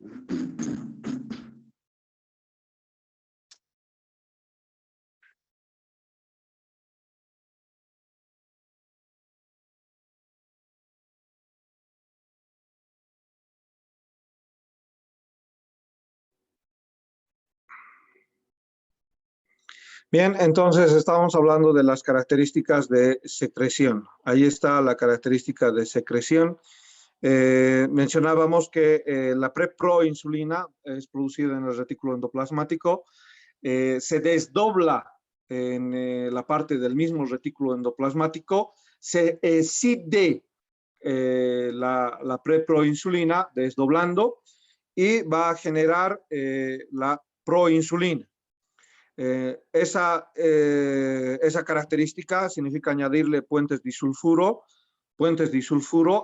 Bien, entonces estábamos hablando de las características de secreción. Ahí está la característica de secreción. Mencionábamos que la preproinsulina es producida en el retículo endoplasmático, se desdobla en la parte del mismo retículo endoplasmático, se excide la preproinsulina desdoblando y va a generar la proinsulina. Esa característica significa añadirle puentes disulfuro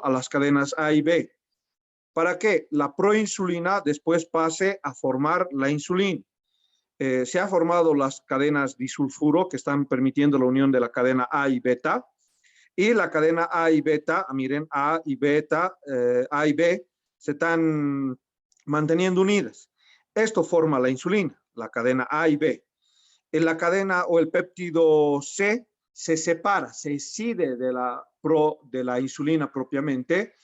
a las cadenas A y B. ¿Para que la proinsulina después pase a formar la insulina? Se han formado las cadenas disulfuro que están permitiendo la unión de la cadena A y beta. Y la cadena A y beta, miren, A y beta, A y B, se están manteniendo unidas. Esto forma la insulina, la cadena A y B. En la cadena o el péptido C se separa, se excide de la insulina propiamente,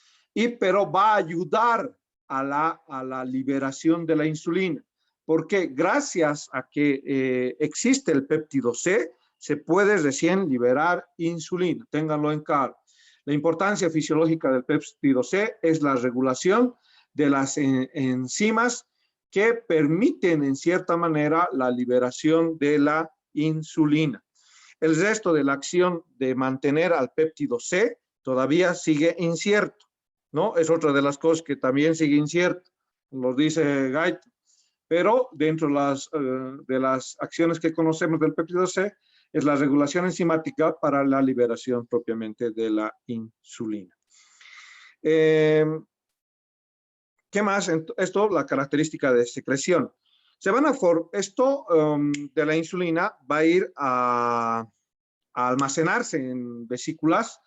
pero va a ayudar a la liberación de la insulina. Porque gracias a que existe el péptido C, se puede recién liberar insulina. Ténganlo en claro. La importancia fisiológica del péptido C es la regulación de las enzimas que permiten en cierta manera la liberación de la insulina. El resto de la acción de mantener al péptido C todavía sigue incierto, ¿no? Es otra de las cosas que también sigue incierto, lo dice Gait, pero dentro de las acciones que conocemos del péptido C es la regulación enzimática para la liberación propiamente de la insulina. ¿Qué más? Esto, la característica de secreción. Esto de la insulina va a ir a almacenarse en vesículas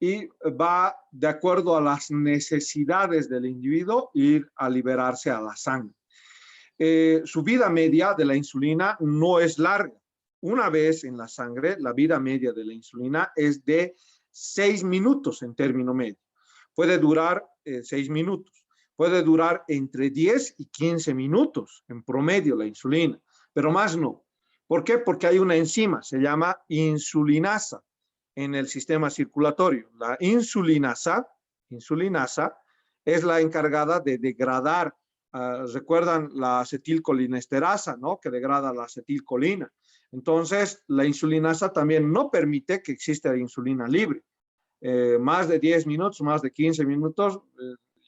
y va, de acuerdo a las necesidades del individuo, ir a liberarse a la sangre. Su vida media de la insulina no es larga. Una vez en la sangre, la vida media de la insulina es de 6 minutos en término medio. Puede durar 6 minutos. Puede durar entre 10 y 15 minutos en promedio la insulina, pero más no. ¿Por qué? Porque hay una enzima, se llama insulinasa en el sistema circulatorio. La insulinasa es la encargada de degradar, recuerdan la acetilcolinesterasa, ¿no? Que degrada la acetilcolina. Entonces, la insulinasa también no permite que exista insulina libre. Más de 10 minutos, más de 15 minutos,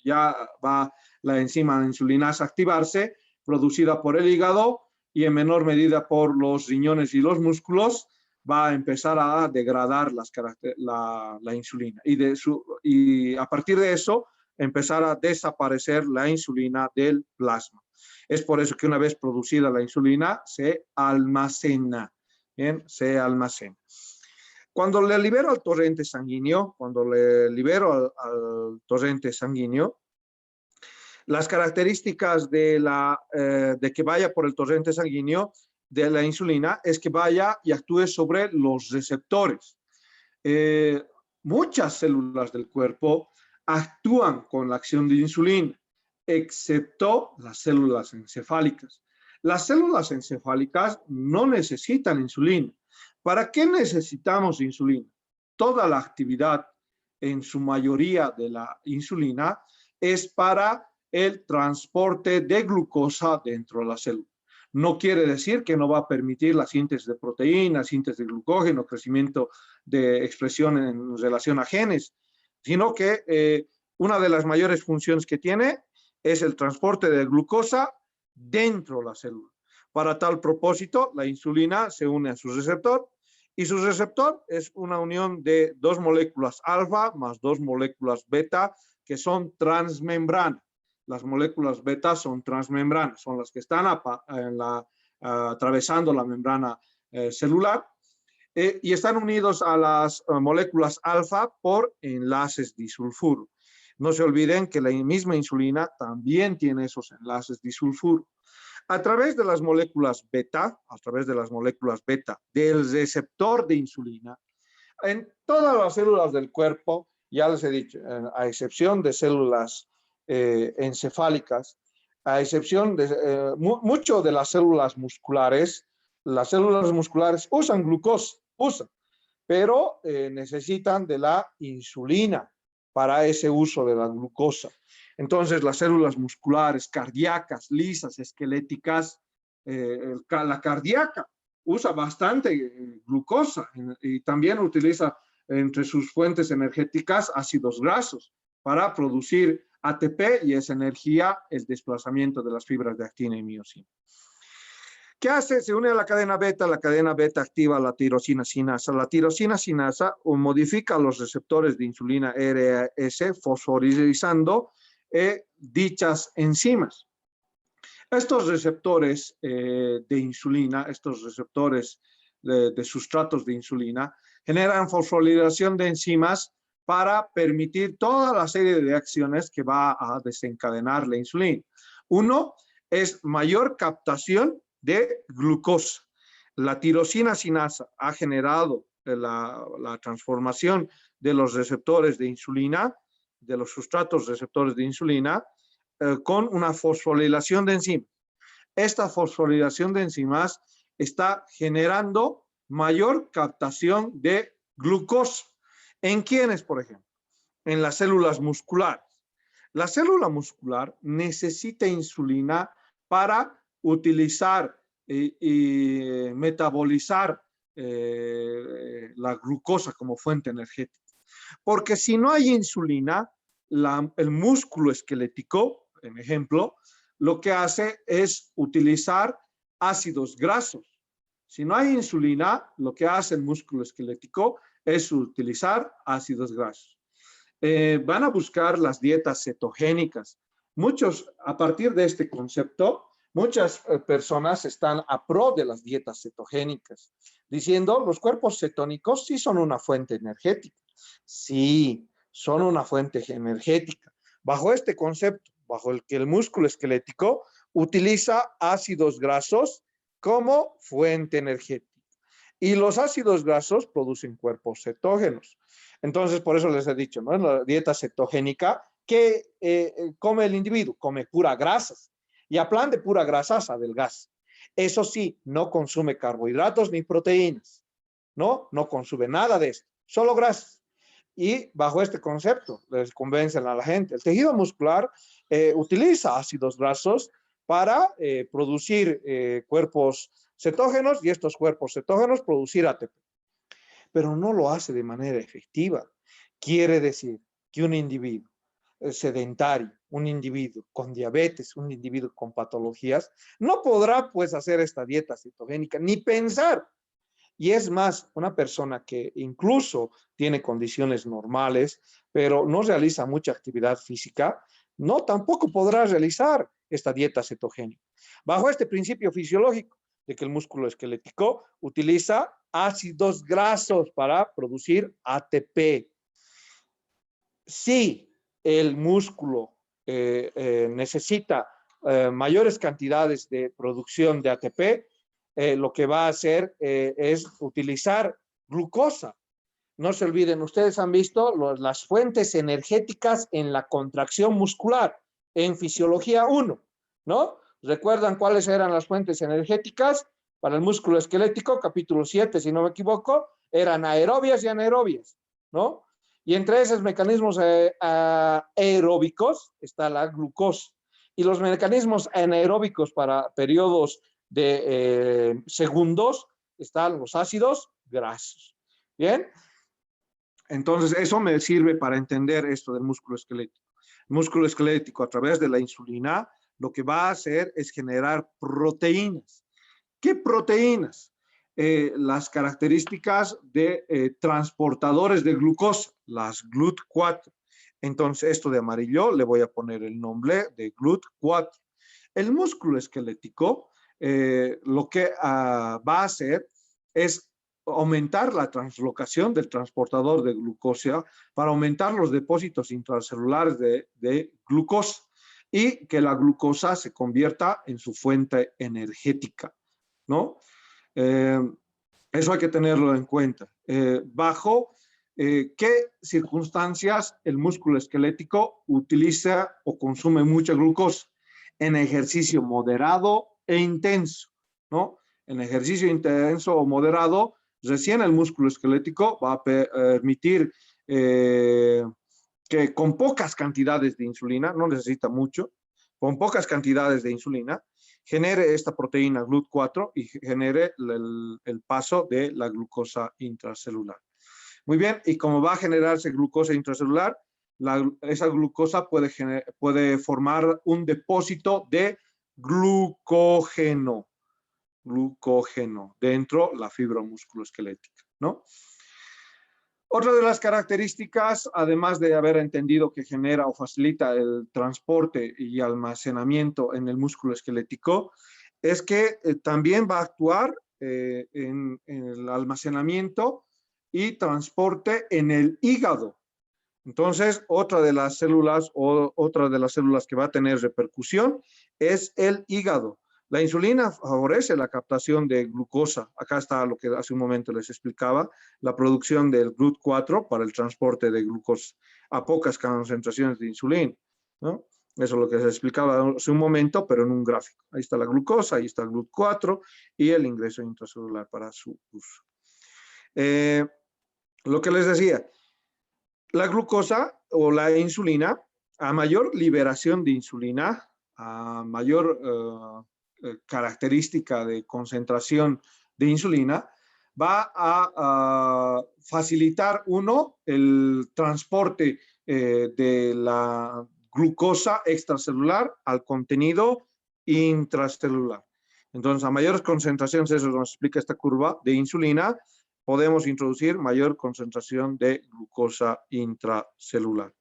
ya va la enzima insulinasa a activarse, producida por el hígado y en menor medida por los riñones y los músculos, va a empezar a degradar la insulina. Y a partir de eso, empezar a desaparecer la insulina del plasma. Es por eso que una vez producida la insulina, se almacena. Bien, se almacena. Cuando le libero al torrente sanguíneo, las características de que vaya por el torrente sanguíneo de la insulina es que vaya y actúe sobre los receptores. Muchas células del cuerpo actúan con la acción de insulina, excepto las células encefálicas. Las células encefálicas no necesitan insulina. ¿Para qué necesitamos insulina? Toda la actividad, en su mayoría de la insulina, es para el transporte de glucosa dentro de la célula. No quiere decir que no va a permitir la síntesis de proteínas, síntesis de glucógeno, crecimiento de expresión en relación a genes, sino que una de las mayores funciones que tiene es el transporte de glucosa dentro de la célula. Para tal propósito, la insulina se une a su receptor y su receptor es una unión de 2 moléculas alfa más 2 moléculas beta que son transmembranas. Las moléculas beta son transmembranas, son las que están atravesando la membrana celular y están unidos a las moléculas alfa por enlaces disulfuro. No se olviden que la misma insulina también tiene esos enlaces disulfuro. A través de las moléculas beta, del receptor de insulina, en todas las células del cuerpo, ya les he dicho, a excepción de células encefálicas, a excepción de mucho de las células musculares usan glucosa, pero necesitan de la insulina para ese uso de la glucosa. Entonces, las células musculares, cardíacas, lisas, esqueléticas, la cardíaca usa bastante glucosa y también utiliza entre sus fuentes energéticas ácidos grasos para producir ATP y esa energía, el desplazamiento de las fibras de actina y miosina. ¿Qué hace? Se une a la cadena beta activa la tirosina sinasa. La tirosina sinasa modifica los receptores de insulina RAS fosforilizando dichas enzimas. Estos receptores de insulina, estos receptores de sustratos de insulina, generan fosforilación de enzimas para permitir toda la serie de acciones que va a desencadenar la insulina. Uno es mayor captación de glucosa. La tirosina sinasa ha generado la transformación de los receptores de insulina, de los sustratos receptores de insulina, con una fosforilación de enzimas. Esta fosforilación de enzimas está generando mayor captación de glucosa. ¿En quiénes, por ejemplo? En las células musculares. La célula muscular necesita insulina para utilizar y metabolizar la glucosa como fuente energética. Porque si no hay insulina, el músculo esquelético, en ejemplo, lo que hace es utilizar ácidos grasos. Si no hay insulina, lo que hace el músculo esquelético es utilizar ácidos grasos. Van a buscar las dietas cetogénicas. A partir de este concepto, muchas personas están a pro de las dietas cetogénicas, diciendo los cuerpos cetónicos sí son una fuente energética. Sí, son una fuente energética. Bajo este concepto, bajo el que el músculo esquelético utiliza ácidos grasos como fuente energética. Y los ácidos grasos producen cuerpos cetógenos. Entonces, por eso les he dicho, ¿no? En la dieta cetogénica, ¿qué come el individuo? Come pura grasas. Y a plan de pura grasas, adelgaza. Eso sí, no consume carbohidratos ni proteínas. No consume nada de esto, solo grasas. Y bajo este concepto les convencen a la gente. El tejido muscular utiliza ácidos grasos para producir cuerpos cetógenos y estos cuerpos cetógenos producir ATP. Pero no lo hace de manera efectiva. Quiere decir que un individuo sedentario, un individuo con diabetes, un individuo con patologías, no podrá pues hacer esta dieta cetogénica ni pensar. Y es más, una persona que incluso tiene condiciones normales, pero no realiza mucha actividad física, no tampoco podrá realizar esta dieta cetogénica. Bajo este principio fisiológico de que el músculo esquelético utiliza ácidos grasos para producir ATP. Si el músculo necesita mayores cantidades de producción de ATP, lo que va a hacer es utilizar glucosa. No se olviden, ustedes han visto las fuentes energéticas en la contracción muscular, en fisiología 1, ¿no? ¿Recuerdan cuáles eran las fuentes energéticas para el músculo esquelético? Capítulo 7, si no me equivoco, eran aerobias y anaerobias, ¿no? Y entre esos mecanismos aeróbicos está la glucosa. Y los mecanismos anaeróbicos para periodos de segundos están los ácidos grasos. ¿Bien? Entonces, eso me sirve para entender esto del músculo esquelético. El músculo esquelético, a través de la insulina, lo que va a hacer es generar proteínas. ¿Qué proteínas? Las características de transportadores de glucosa, las GLUT4. Entonces, esto de amarillo le voy a poner el nombre de GLUT4. El músculo esquelético lo que va a hacer es aumentar la translocación del transportador de glucosa para aumentar los depósitos intracelulares de glucosa y que la glucosa se convierta en su fuente energética, ¿no? Eso hay que tenerlo en cuenta. Bajo qué circunstancias el músculo esquelético utiliza o consume mucha glucosa. En ejercicio moderado e intenso, ¿no? En ejercicio intenso o moderado, recién el músculo esquelético va a permitir que con pocas cantidades de insulina, no necesita mucho, con pocas cantidades de insulina, genere esta proteína GLUT4 y genere el paso de la glucosa intracelular. Muy bien, y como va a generarse glucosa intracelular, esa glucosa puede formar un depósito de glucógeno dentro de la fibra musculoesquelética, ¿no? Otra de las características, además de haber entendido que genera o facilita el transporte y almacenamiento en el músculo esquelético, es que también va a actuar en el almacenamiento y transporte en el hígado. Entonces, otra de las células que va a tener repercusión es el hígado. La insulina favorece la captación de glucosa. Acá está lo que hace un momento les explicaba, la producción del GLUT4 para el transporte de glucosa a pocas concentraciones de insulina, ¿no? Eso es lo que se explicaba hace un momento, pero en un gráfico. Ahí está la glucosa, ahí está el GLUT4 y el ingreso intracelular para su uso. Lo que les decía, la glucosa o la insulina, a mayor liberación de insulina, a mayor característica de concentración de insulina, va a facilitar el transporte de la glucosa extracelular al contenido intracelular. Entonces, a mayores concentraciones, eso nos explica esta curva de insulina, podemos introducir mayor concentración de glucosa intracelular.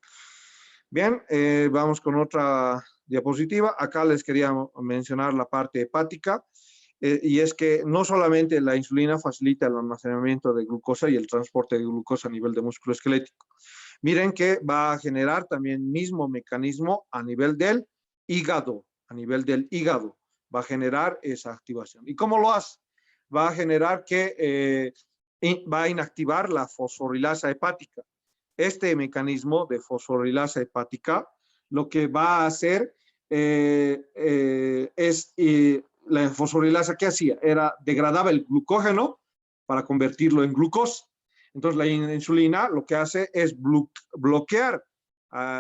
Bien, vamos con otra diapositiva. Acá les quería mencionar la parte hepática, y es que no solamente la insulina facilita el almacenamiento de glucosa y el transporte de glucosa a nivel de músculo esquelético. Miren que va a generar también mismo mecanismo a nivel del hígado, va a generar esa activación. ¿Y cómo lo hace? Va a generar que va a inactivar la fosforilasa hepática. Este mecanismo de fosforilasa hepática lo que va a hacer es la fosforilasa, ¿qué hacía? Degradaba el glucógeno para convertirlo en glucosa. Entonces la insulina lo que hace es bloquear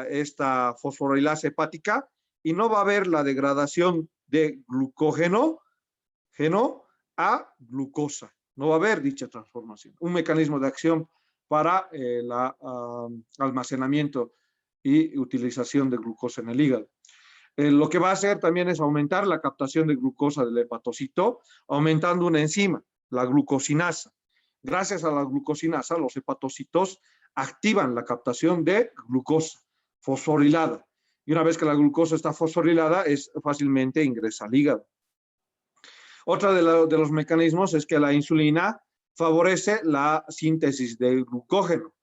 esta fosforilasa hepática y no va a haber la degradación de glucógeno a glucosa. No va a haber dicha transformación. Un mecanismo de acción para el almacenamiento y utilización de glucosa en el hígado. Lo que va a hacer también es aumentar la captación de glucosa del hepatocito, aumentando una enzima, la glucosinasa. Gracias a la glucosinasa, los hepatocitos activan la captación de glucosa fosforilada. Y una vez que la glucosa está fosforilada, fácilmente ingresa al hígado. Otra de los mecanismos es que la insulina favorece la síntesis del glucógeno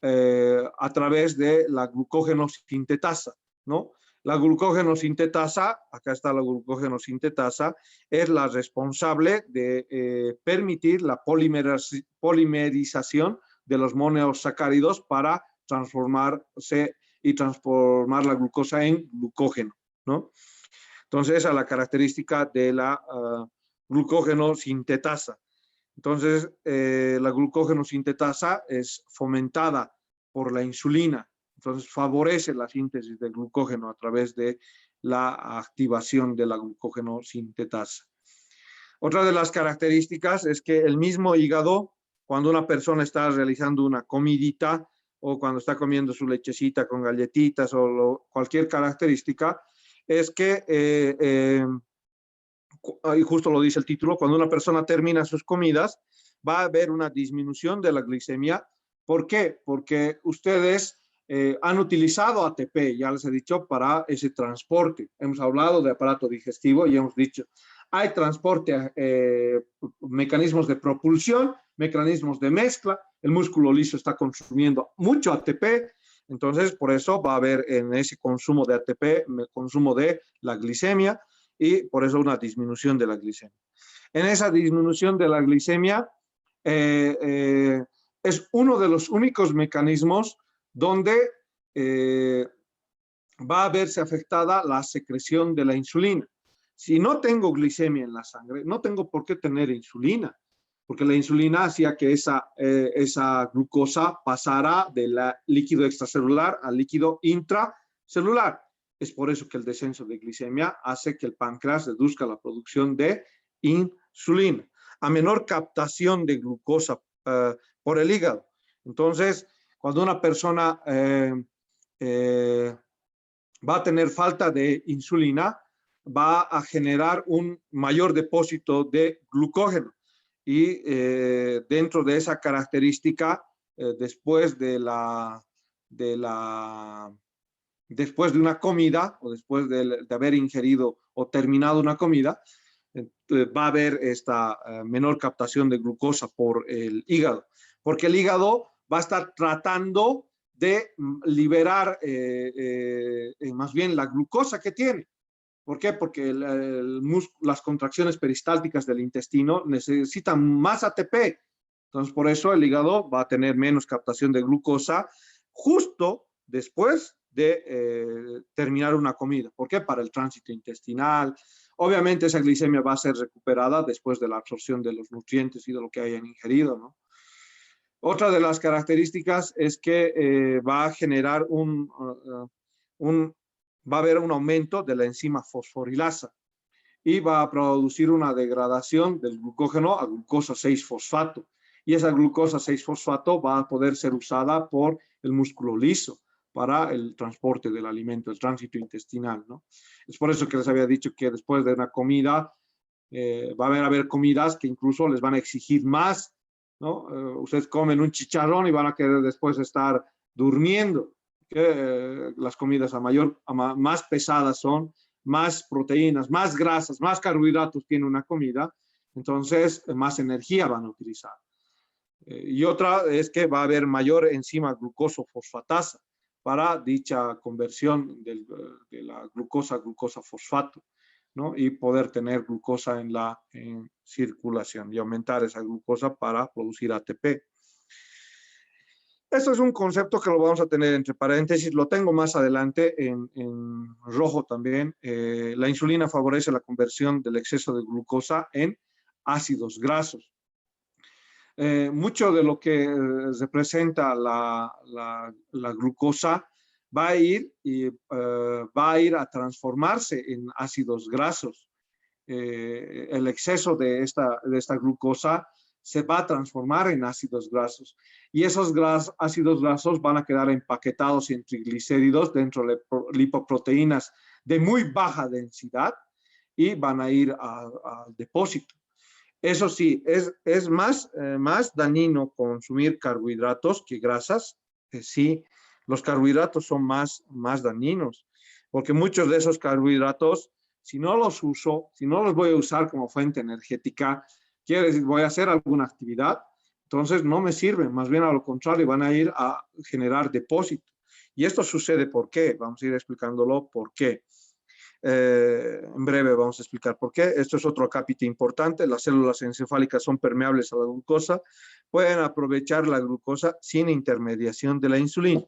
a través de la glucógeno sintetasa, ¿no? La glucógeno sintetasa, acá está la glucógeno sintetasa, es la responsable de permitir la polimerización de los monosacáridos para transformarse y transformar la glucosa en glucógeno, ¿no? Entonces, esa es la característica de la glucógeno sintetasa. Entonces, la glucógeno sintetasa es fomentada por la insulina. Entonces, favorece la síntesis del glucógeno a través de la activación de la glucógeno sintetasa. Otra de las características es que el mismo hígado, cuando una persona está realizando una comidita o cuando está comiendo su lechecita con galletitas o cualquier característica, es que y justo lo dice el título, cuando una persona termina sus comidas, va a haber una disminución de la glicemia. ¿Por qué? Porque ustedes han utilizado ATP, ya les he dicho, para ese transporte. Hemos hablado de aparato digestivo y hemos dicho, hay transporte, mecanismos de propulsión mecanismos de mezcla, el músculo liso está consumiendo mucho ATP, entonces por eso va a haber en ese consumo de ATP, consumo de la glicemia, y por eso una disminución de la glicemia. En esa disminución de la glicemia es uno de los únicos mecanismos donde va a verse afectada la secreción de la insulina. Si no tengo glicemia en la sangre, no tengo por qué tener insulina, porque la insulina hacía que esa glucosa pasara del líquido extracelular al líquido intracelular. Es por eso que el descenso de glicemia hace que el páncreas reduzca la producción de insulina, a menor captación de glucosa por el hígado. Entonces, cuando una persona va a tener falta de insulina, va a generar un mayor depósito de glucógeno. Y dentro de esa característica, después de una comida o después de haber ingerido o terminado una comida, va a haber esta menor captación de glucosa por el hígado, porque el hígado va a estar tratando de liberar más bien la glucosa que tiene. ¿Por qué? Porque las contracciones peristálticas del intestino necesitan más ATP. Entonces, por eso el hígado va a tener menos captación de glucosa justo después de terminar una comida. ¿Por qué? Para el tránsito intestinal. Obviamente esa glicemia va a ser recuperada después de la absorción de los nutrientes y de lo que hayan ingerido, ¿no? Otra de las características es que va a generar va a haber un aumento de la enzima fosforilasa y va a producir una degradación del glucógeno a glucosa 6-fosfato. Y esa glucosa 6-fosfato va a poder ser usada por el músculo liso para el transporte del alimento, el tránsito intestinal, ¿no? Es por eso que les había dicho que después de una comida va a haber comidas que incluso les van a exigir más, ¿no? Ustedes comen un chicharrón y van a querer después estar durmiendo. Las comidas más pesadas son, más proteínas, más grasas, más carbohidratos tiene una comida, entonces más energía van a utilizar. Y otra es que va a haber mayor enzima glucosofosfatasa para dicha conversión de la glucosa a glucosa-fosfato, ¿no? Y poder tener glucosa en circulación y aumentar esa glucosa para producir ATP. Esto es un concepto que lo vamos a tener entre paréntesis, lo tengo más adelante en rojo también. La insulina favorece la conversión del exceso de glucosa en ácidos grasos. Mucho de lo que representa la glucosa va a ir a transformarse en ácidos grasos. El exceso de esta glucosa se va a transformar en ácidos grasos y esos ácidos grasos van a quedar empaquetados en triglicéridos dentro de lipoproteínas de muy baja densidad y van a ir al depósito. Eso sí, es más dañino consumir carbohidratos que grasas. Sí, los carbohidratos son más dañinos, porque muchos de esos carbohidratos, si no los uso, si no los voy a usar como fuente energética, quiere decir, voy a hacer alguna actividad, entonces no me sirven, más bien a lo contrario, van a ir a generar depósito. Y esto sucede ¿por qué? Vamos a ir explicándolo por qué. En breve vamos a explicar por qué. Esto es otro capítulo importante. Las células encefálicas son permeables a la glucosa. Pueden aprovechar la glucosa sin intermediación de la insulina.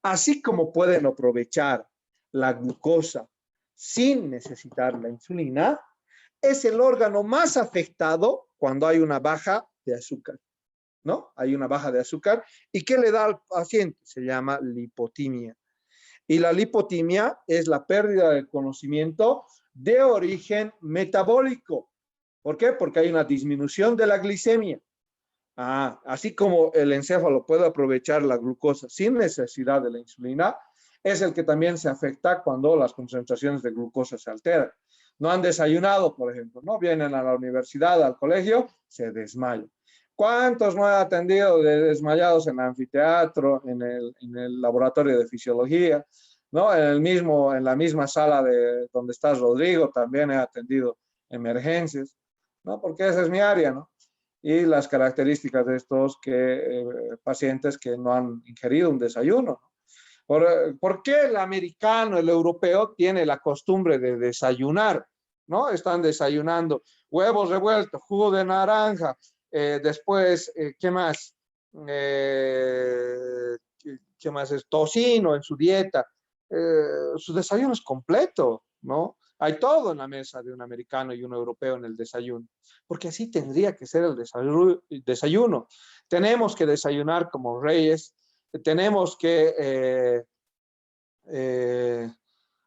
Así como pueden aprovechar la glucosa sin necesitar la insulina, es el órgano más afectado cuando hay una baja de azúcar, ¿no? Hay una baja de azúcar. ¿Y qué le da al paciente? Se llama lipotimia. Y la lipotimia es la pérdida del conocimiento de origen metabólico. ¿Por qué? Porque hay una disminución de la glicemia. Así como el encéfalo puede aprovechar la glucosa sin necesidad de la insulina, es el que también se afecta cuando las concentraciones de glucosa se alteran. No han desayunado, por ejemplo, ¿no? Vienen a la universidad, al colegio, se desmayan. ¿Cuántos no he atendido de desmayados en el anfiteatro, en el laboratorio de fisiología, ¿no? En la misma sala donde está Rodrigo, también he atendido emergencias, ¿no? Porque esa es mi área, ¿no? y las características de estos pacientes que no han ingerido un desayuno. ¿Por qué el americano, el europeo, tiene la costumbre de desayunar? ¿No? Están desayunando huevos revueltos, jugo de naranja, después, ¿qué más? ¿Qué más es? Tocino en su dieta. Su desayuno es completo, ¿no? Hay todo en la mesa de un americano y un europeo en el desayuno, porque así tendría que ser el desayuno. Tenemos que desayunar como reyes, tenemos que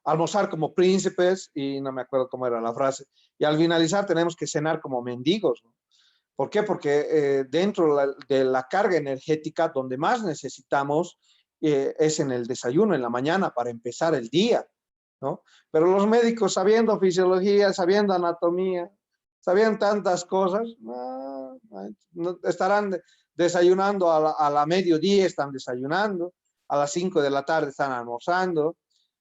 almorzar como príncipes, y no me acuerdo cómo era la frase, y al finalizar tenemos que cenar como mendigos, ¿no? ¿Por qué? Porque dentro de la carga energética donde más necesitamos es en el desayuno, en la mañana, para empezar el día, ¿no? Pero los médicos, sabiendo fisiología, sabiendo anatomía, sabiendo tantas cosas, no, estarán desayunando a la mediodía, están desayunando, a las 5 de la tarde están almorzando,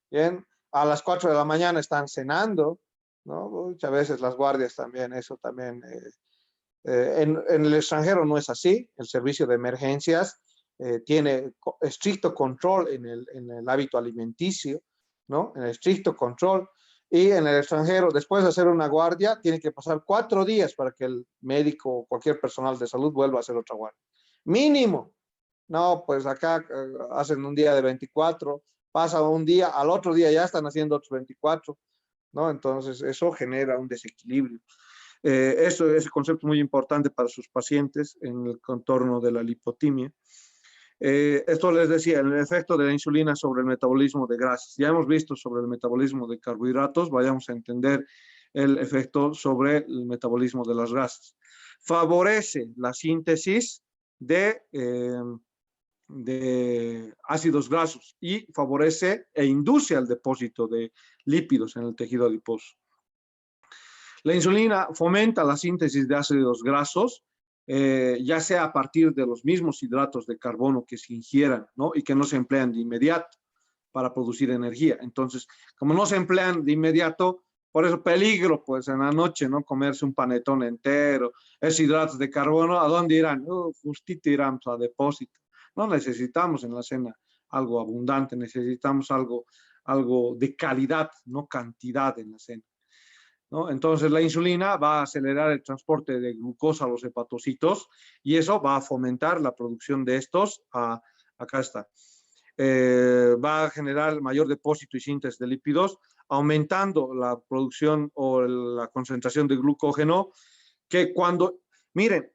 ¿bien? A las 4 de la mañana están cenando, ¿no? Muchas veces las guardias también, eso también. En el extranjero no es así, el servicio de emergencias tiene estricto control en el hábito alimenticio, ¿no? En el estricto control. Y en el extranjero, después de hacer una guardia, tiene que pasar 4 días para que el médico o cualquier personal de salud vuelva a hacer otra guardia. Mínimo. No, pues acá hacen un día de 24, pasa un día, al otro día ya están haciendo otros 24, ¿no? Entonces eso genera un desequilibrio. Eso es un concepto muy importante para sus pacientes en el contorno de la lipotimia. Esto les decía, el efecto de la insulina sobre el metabolismo de grasas. Ya hemos visto sobre el metabolismo de carbohidratos, vayamos a entender el efecto sobre el metabolismo de las grasas. Favorece la síntesis de ácidos grasos y favorece e induce al depósito de lípidos en el tejido adiposo. La insulina fomenta la síntesis de ácidos grasos, ya sea a partir de los mismos hidratos de carbono que se ingieran, ¿no? Y que no se emplean de inmediato para producir energía. Entonces, como no se emplean de inmediato, por eso peligro, pues en la noche, ¿no? Comerse un panetón entero, esos hidratos de carbono, ¿a dónde irán? Justito irán a depósito. No necesitamos en la cena algo abundante, necesitamos algo de calidad, no cantidad en la cena, ¿no? Entonces la insulina va a acelerar el transporte de glucosa a los hepatocitos y eso va a fomentar la producción de estos. Acá está. Va a generar mayor depósito y síntesis de lípidos, aumentando la producción o la concentración de glucógeno, que miren,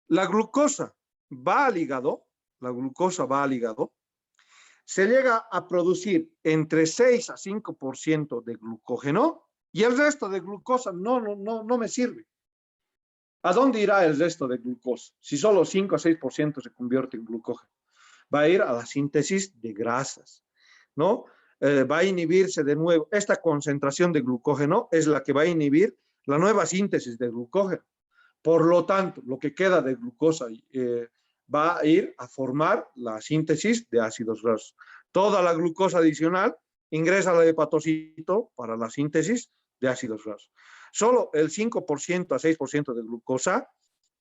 la glucosa va al hígado, la glucosa va al hígado, se llega a producir entre 6 a 5% de glucógeno y el resto de glucosa no me sirve. ¿A dónde irá el resto de glucosa? Si solo 5 a 6% se convierte en glucógeno. Va a ir a la síntesis de grasas, ¿no? Va a inhibirse de nuevo. Esta concentración de glucógeno es la que va a inhibir la nueva síntesis de glucógeno. Por lo tanto, lo que queda de glucosa va a ir a formar la síntesis de ácidos grasos. Toda la glucosa adicional ingresa al hepatocito para la síntesis de ácidos grasos. Solo el 5% a 6%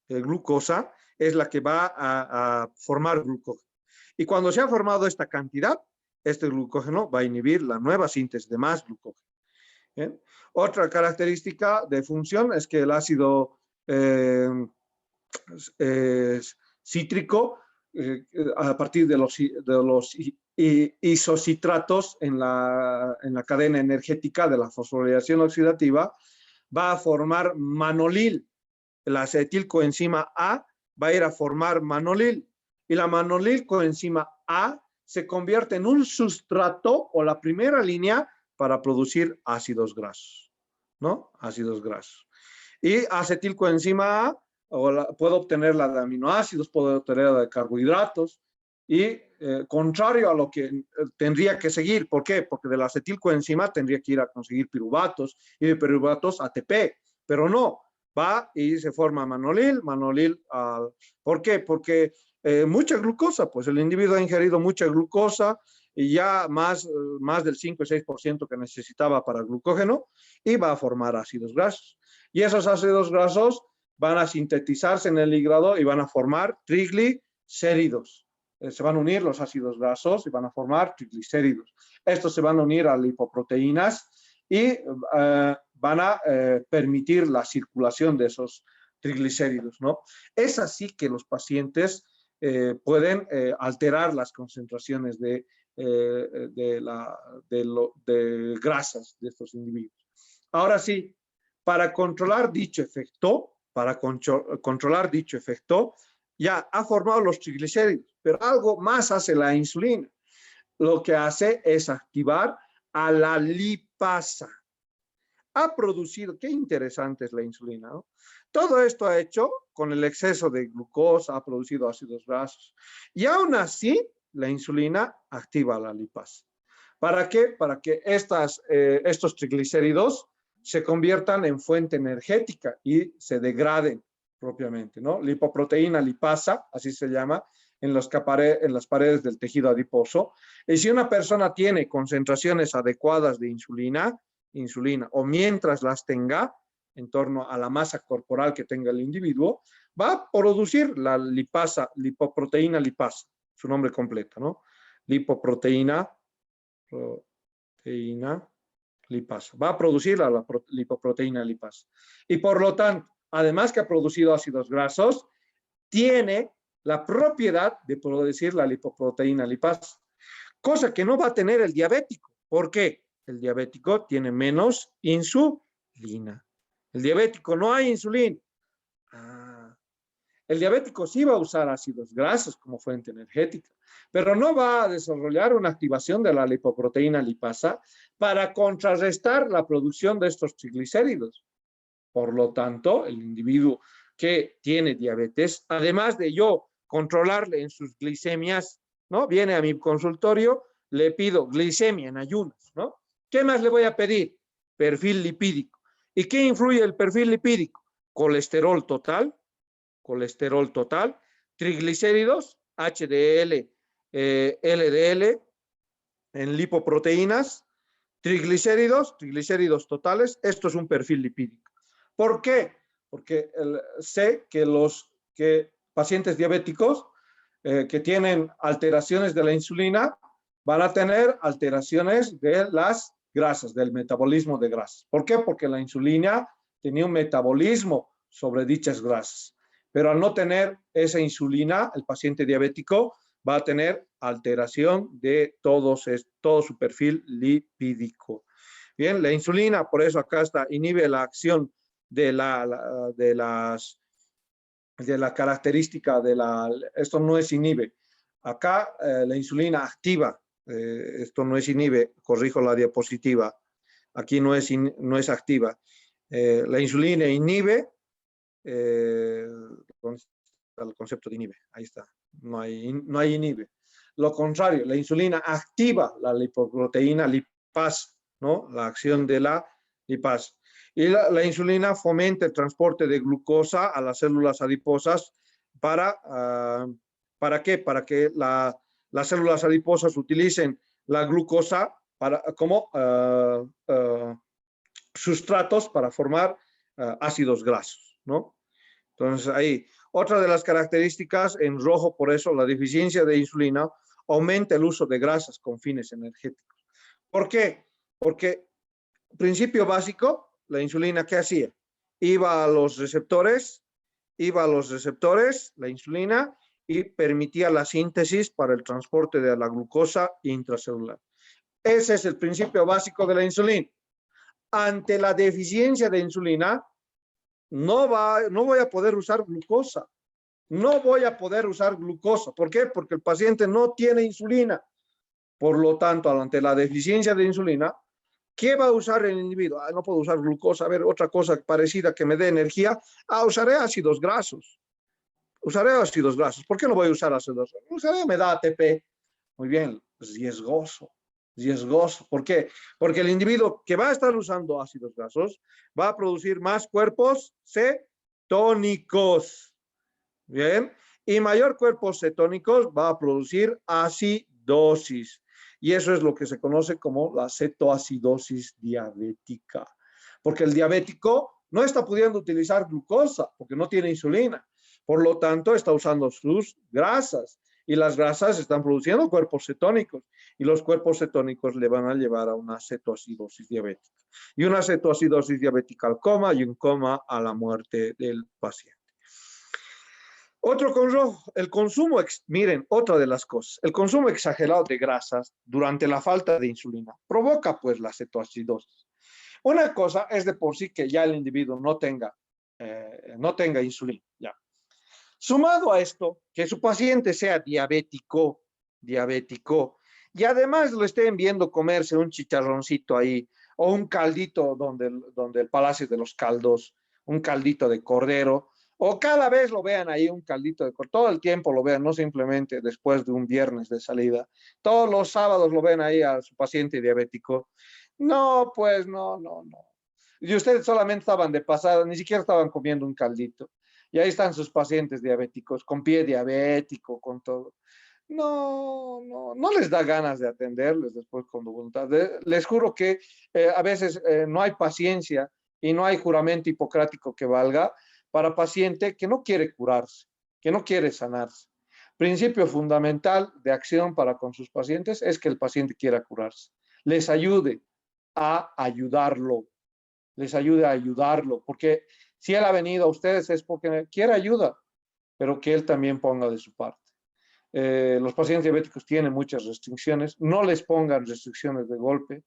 de glucosa es la que va a formar glucógeno. Y cuando se ha formado esta cantidad, este glucógeno va a inhibir la nueva síntesis de más glucógeno. ¿Bien? Otra característica de función es que el ácido cítrico, a partir de los isocitratos en la cadena energética de la fosforilación oxidativa, va a formar manolil. La acetilcoenzima A va a ir a formar manolil. Y la manolil coenzima A se convierte en un sustrato o la primera línea para producir ácidos grasos, ¿no? Ácidos grasos. Y acetilcoenzima A puedo obtener la de aminoácidos, puedo obtener la de carbohidratos, y contrario a lo que tendría que seguir. ¿Por qué? Porque de la acetilcoenzima tendría que ir a conseguir piruvatos y de piruvatos ATP, pero no, va y se forma manolil. ¿Por qué? Porque mucha glucosa, pues el individuo ha ingerido mucha glucosa y ya más del 5 y 6% que necesitaba para glucógeno, y va a formar ácidos grasos. Y esos ácidos grasos van a sintetizarse en el hígado y van a formar triglicéridos. Se van a unir los ácidos grasos y van a formar triglicéridos. Estos se van a unir a lipoproteínas y van a permitir la circulación de esos triglicéridos, ¿no? Es así que los pacientes pueden alterar las concentraciones de grasas de estos individuos. Ahora sí, para controlar dicho efecto, ya ha formado los triglicéridos, pero algo más hace la insulina. Lo que hace es activar a la lipasa. Ha producido, qué interesante es la insulina, ¿no? Todo esto ha hecho con el exceso de glucosa, ha producido ácidos grasos. Y aún así, la insulina activa la lipasa. ¿Para qué? Para que estos triglicéridos se conviertan en fuente energética y se degraden propiamente, ¿no? Lipoproteína lipasa, así se llama, en las paredes del tejido adiposo. Y si una persona tiene concentraciones adecuadas de insulina, o mientras las tenga, en torno a la masa corporal que tenga el individuo, va a producir la lipasa, lipoproteína lipasa, su nombre completo, ¿no? Lipoproteína lipasa. Va a producir la lipoproteína lipasa. Y por lo tanto, además que ha producido ácidos grasos, tiene la propiedad de producir la lipoproteína lipasa, cosa que no va a tener el diabético. ¿Por qué? El diabético tiene menos insulina. El diabético no hay insulina. El diabético sí va a usar ácidos grasos como fuente energética, pero no va a desarrollar una activación de la lipoproteína lipasa para contrarrestar la producción de estos triglicéridos. Por lo tanto, el individuo que tiene diabetes, además de yo controlarle en sus glicemias, ¿no? Viene a mi consultorio, le pido glicemia en ayunas, ¿no? ¿Qué más le voy a pedir? Perfil lipídico. ¿Y qué influye el perfil lipídico? Colesterol total, triglicéridos, HDL, LDL, en lipoproteínas, triglicéridos totales. Esto es un perfil lipídico. ¿Por qué? Porque sé que los pacientes diabéticos que tienen alteraciones de la insulina van a tener alteraciones de las grasas, del metabolismo de grasas. ¿Por qué? Porque la insulina tenía un metabolismo sobre dichas grasas. Pero al no tener esa insulina, el paciente diabético va a tener alteración de todo su perfil lipídico. Bien, la insulina, por eso acá está, inhibe la acción de la característica esto no es inhibe. Acá la insulina activa, esto no es inhibe, corrijo la diapositiva, aquí no es activa. La insulina inhibe, el concepto de inhibe, ahí está, no hay inhibe. Lo contrario, la insulina activa la lipoproteína lipasa, ¿no? La acción de la lipasa. Y la insulina fomenta el transporte de glucosa a las células adiposas ¿para qué? Para que las células adiposas utilicen la glucosa como sustratos para formar ácidos grasos, ¿no? Entonces, ahí, otra de las características en rojo, por eso, la deficiencia de insulina aumenta el uso de grasas con fines energéticos. ¿Por qué? Porque, principio básico, la insulina, ¿qué hacía? Iba a los receptores, la insulina, y permitía la síntesis para el transporte de la glucosa intracelular. Ese es el principio básico de la insulina. Ante la deficiencia de insulina, no voy a poder usar glucosa. ¿Por qué? Porque el paciente no tiene insulina. Por lo tanto, ante la deficiencia de insulina, ¿qué va a usar el individuo? No puedo usar glucosa. A ver, otra cosa parecida que me dé energía. usaré ácidos grasos. ¿Por qué no voy a usar ácidos grasos? Me da ATP. Muy bien, riesgoso. ¿Por qué? Porque el individuo que va a estar usando ácidos grasos va a producir más cuerpos cetónicos. Bien, y mayor cuerpos cetónicos va a producir acidosis. Y eso es lo que se conoce como la cetoacidosis diabética. Porque el diabético no está pudiendo utilizar glucosa porque no tiene insulina. Por lo tanto, está usando sus grasas y las grasas están produciendo cuerpos cetónicos y los cuerpos cetónicos le van a llevar a una cetoacidosis diabética. Y una cetoacidosis diabética al coma y un coma a la muerte del paciente. Otro consejo, el consumo, miren, otra de las cosas, el consumo exagerado de grasas durante la falta de insulina provoca pues la cetoacidosis. Una cosa es de por sí que ya el individuo no tenga insulina, ya. Sumado a esto, que su paciente sea diabético, y además lo estén viendo comerse un chicharroncito ahí, o un caldito donde el Palacio de los Caldos, un caldito de cordero, o cada vez lo vean ahí un caldito de cordero, todo el tiempo lo vean, no simplemente después de un viernes de salida, todos los sábados lo ven ahí a su paciente diabético. No, pues no. Y ustedes solamente estaban de pasada, ni siquiera estaban comiendo un caldito. Y ahí están sus pacientes diabéticos, con pie diabético, con todo. No les da ganas de atenderles después con voluntad. Les juro que a veces no hay paciencia y no hay juramento hipocrático que valga para paciente que no quiere curarse, que no quiere sanarse. Principio fundamental de acción para con sus pacientes es que el paciente quiera curarse. Les ayude a ayudarlo, porque si él ha venido a ustedes es porque quiere ayuda, pero que él también ponga de su parte. Los pacientes diabéticos tienen muchas restricciones, no les pongan restricciones de golpe,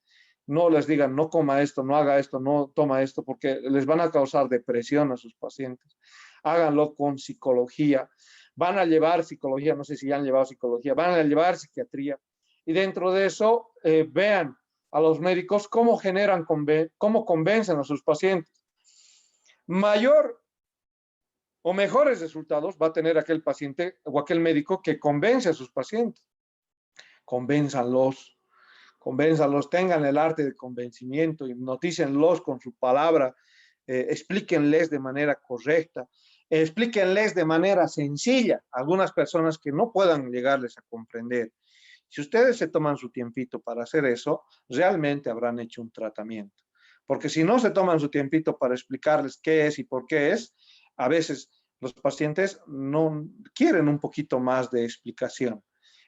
no les digan no coma esto, no haga esto, no toma esto, porque les van a causar depresión a sus pacientes. Háganlo con psicología, van a llevar psicología, no sé si ya han llevado psicología, van a llevar psiquiatría, y dentro de eso vean a los médicos cómo cómo convencen a sus pacientes. Mayor o mejores resultados va a tener aquel paciente o aquel médico que convence a sus pacientes. Convénzanlos, tengan el arte de convencimiento, hipnotícenlos con su palabra, explíquenles de manera correcta, explíquenles de manera sencilla a algunas personas que no puedan llegarles a comprender. Si ustedes se toman su tiempito para hacer eso, realmente habrán hecho un tratamiento. Porque si no se toman su tiempito para explicarles qué es y por qué es, a veces los pacientes no quieren un poquito más de explicación.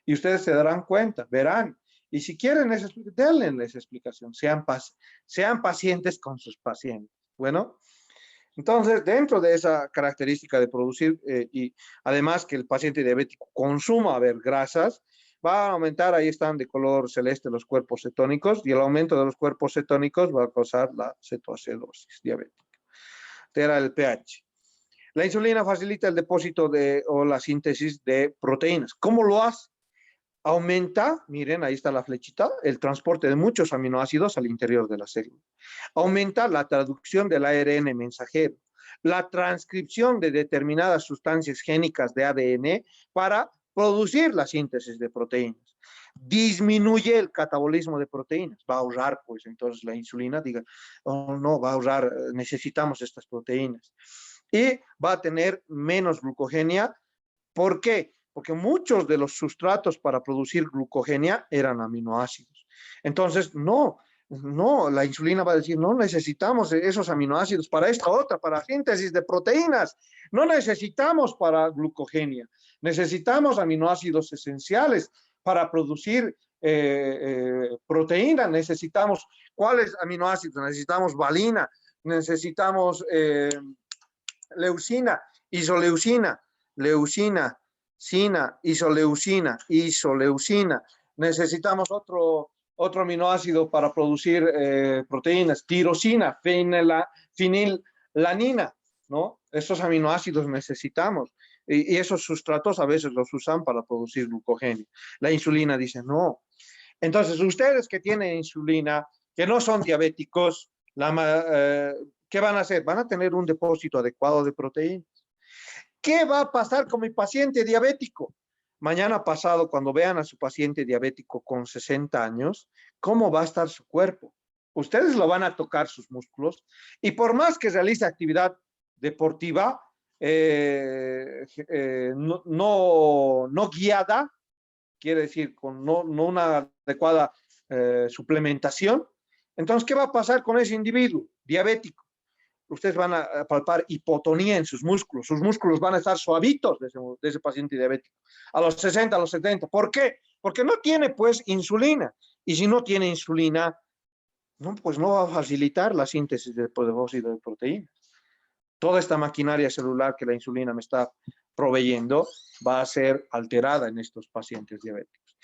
Y ustedes se darán cuenta, verán. Y si quieren, denles esa explicación. Sean pacientes con sus pacientes. Bueno, entonces, dentro de esa característica de producir y además que el paciente diabético consuma, grasas, va a aumentar, ahí están de color celeste los cuerpos cetónicos, y el aumento de los cuerpos cetónicos va a causar la cetoacidosis diabética. Altera el pH. La insulina facilita el depósito o la síntesis de proteínas. ¿Cómo lo hace? Aumenta, miren, ahí está la flechita, el transporte de muchos aminoácidos al interior de la célula. Aumenta la traducción del ARN mensajero, la transcripción de determinadas sustancias génicas de ADN para producir la síntesis de proteínas. Disminuye el catabolismo de proteínas, va a ahorrar, pues entonces la insulina diga, oh, no, va a ahorrar, necesitamos estas proteínas. Y va a tener menos glucogenia. ¿Por qué? Porque muchos de los sustratos para producir glucogenia eran aminoácidos. Entonces, no, la insulina va a decir, no necesitamos esos aminoácidos para esta otra, para síntesis de proteínas. No necesitamos para glucogenia. Necesitamos aminoácidos esenciales para producir proteína. Necesitamos, ¿cuáles aminoácidos? Necesitamos valina, necesitamos leucina, isoleucina, leucina, sina, isoleucina. Necesitamos otro aminoácido para producir proteínas, tirosina, fenilanina, ¿no? Esos aminoácidos necesitamos. Y esos sustratos a veces los usan para producir glucogenia. La insulina dice no. Entonces, ustedes que tienen insulina, que no son diabéticos, ¿qué van a hacer? Van a tener un depósito adecuado de proteínas. ¿Qué va a pasar con mi paciente diabético? Mañana pasado, cuando vean a su paciente diabético con 60 años, ¿cómo va a estar su cuerpo? Ustedes lo van a tocar sus músculos y por más que realice actividad deportiva no guiada, quiere decir con no una adecuada suplementación, entonces, ¿qué va a pasar con ese individuo diabético? ustedes van a palpar hipotonía en sus músculos van a estar suavitos de ese paciente diabético, a los 60, a los 70. ¿Por qué? Porque no tiene pues insulina, y si no tiene insulina, no, pues no va a facilitar la síntesis de óxido de proteínas. Toda esta maquinaria celular que la insulina me está proveyendo va a ser alterada en estos pacientes diabéticos.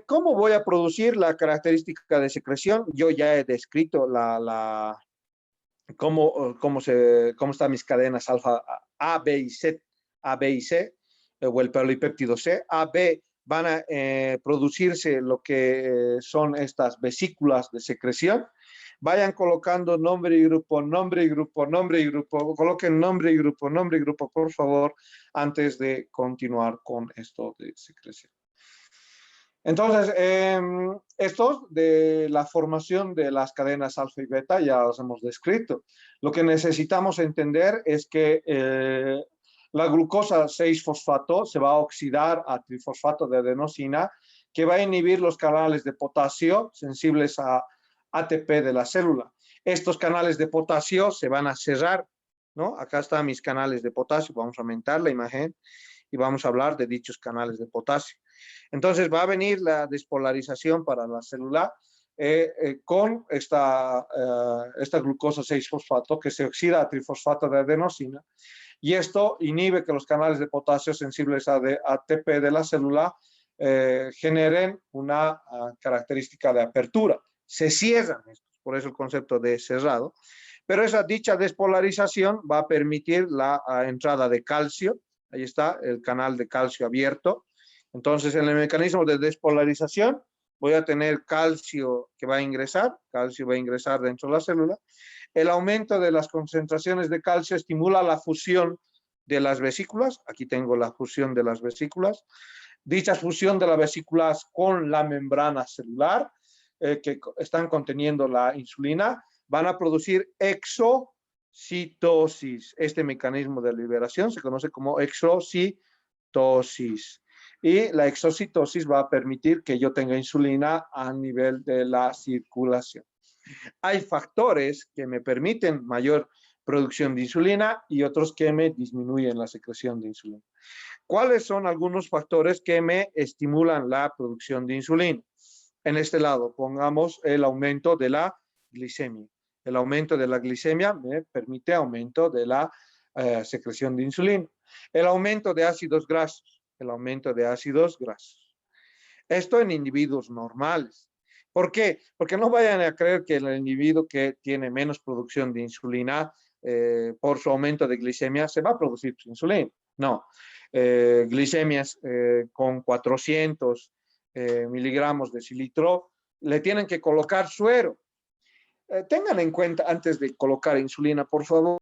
¿Cómo voy a producir la característica de secreción? Yo ya he descrito cómo están mis cadenas alfa A, B y C, o el polipéptido C. A, B van a producirse lo que son estas vesículas de secreción. Vayan colocando nombre y grupo, nombre y grupo, nombre y grupo. Coloquen nombre y grupo, por favor, antes de continuar con esto de secreción. Entonces, estos de la formación de las cadenas alfa y beta ya los hemos descrito. Lo que necesitamos entender es que la glucosa 6-fosfato se va a oxidar a trifosfato de adenosina, que va a inhibir los canales de potasio sensibles a ATP de la célula. Estos canales de potasio se van a cerrar, ¿no? Acá están mis canales de potasio. Vamos a aumentar la imagen y vamos a hablar de dichos canales de potasio. Entonces va a venir la despolarización para la célula con esta glucosa 6-fosfato que se oxida a trifosfato de adenosina, y esto inhibe que los canales de potasio sensibles a ATP de la célula generen una característica de apertura. Se cierran estos, por eso el concepto de cerrado, pero esa dicha despolarización va a permitir la entrada de calcio. Ahí está el canal de calcio abierto. Entonces, en el mecanismo de despolarización, voy a tener calcio que va a ingresar, calcio va a ingresar dentro de la célula. El aumento de las concentraciones de calcio estimula la fusión de las vesículas. Aquí tengo la fusión de las vesículas. Dicha fusión de las vesículas con la membrana celular, que están conteniendo la insulina, van a producir exocitosis. Este mecanismo de liberación se conoce como exocitosis. Y la exocitosis va a permitir que yo tenga insulina a nivel de la circulación. Hay factores que me permiten mayor producción de insulina y otros que me disminuyen la secreción de insulina. ¿Cuáles son algunos factores que me estimulan la producción de insulina? En este lado, pongamos el aumento de la glicemia. El aumento de la glicemia me permite aumento de la secreción de insulina. El aumento de ácidos grasos. El aumento de ácidos grasos. Esto en individuos normales. ¿Por qué? Porque no vayan a creer que el individuo que tiene menos producción de insulina por su aumento de glicemia se va a producir su insulina. No. Glicemias con 400 miligramos de cilitro, le tienen que colocar suero. Tengan en cuenta antes de colocar insulina, por favor,